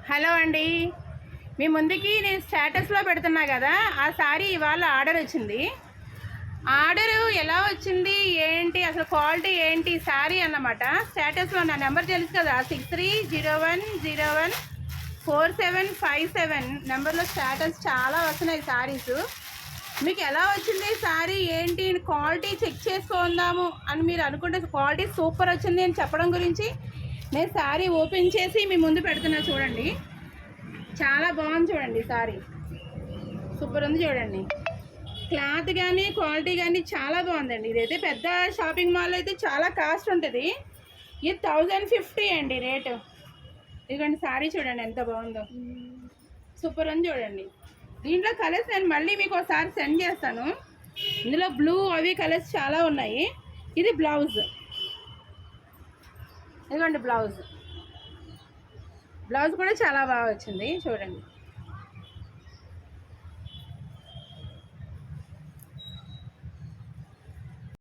Hello అండి, మీ ముందుకి నేను స్టేటస్లో పెడుతున్నా కదా, ఆ సారీ ఇవాళ ఆర్డర్ వచ్చింది. ఆర్డరు ఎలా వచ్చింది ఏంటి, అసలు క్వాలిటీ ఏంటి సారీ అన్నమాట. స్టేటస్లో నా నెంబర్ తెలుసు కదా, 6301014757 నెంబర్లో స్టేటస్ చాలా వస్తున్నాయి సారీస్. మీకు ఎలా వచ్చింది సారీ ఏంటి, క్వాలిటీ చెక్ చేసుకుందాము అని మీరు అనుకుంటే క్వాలిటీ సూపర్ వచ్చింది అని చెప్పడం గురించి నేను సారీ ఓపెన్ చేసి మీ ముందు పెడుతున్నా. చూడండి, చాలా బాగుంది. చూడండి, సారీ సూపర్ ఉంది. చూడండి, క్లాత్ కానీ క్వాలిటీ కానీ చాలా బాగుందండి. ఇదైతే పెద్ద షాపింగ్ మాల్లో అయితే చాలా కాస్ట్ ఉంటుంది. ఇది 1050 అండి రేటు. ఇదిగోండి సారీ చూడండి ఎంత బాగుందో, సూపర్ ఉంది. చూడండి, దీంట్లో కలర్స్ నేను మళ్ళీ మీకు ఒకసారి సెండ్ చేస్తాను. ఇందులో బ్లూ అవి కలర్స్ చాలా ఉన్నాయి. ఇది బ్లౌజ్, ఇదిగోండి బ్లౌజ్ కూడా చాలా బాగా వచ్చింది. చూడండి,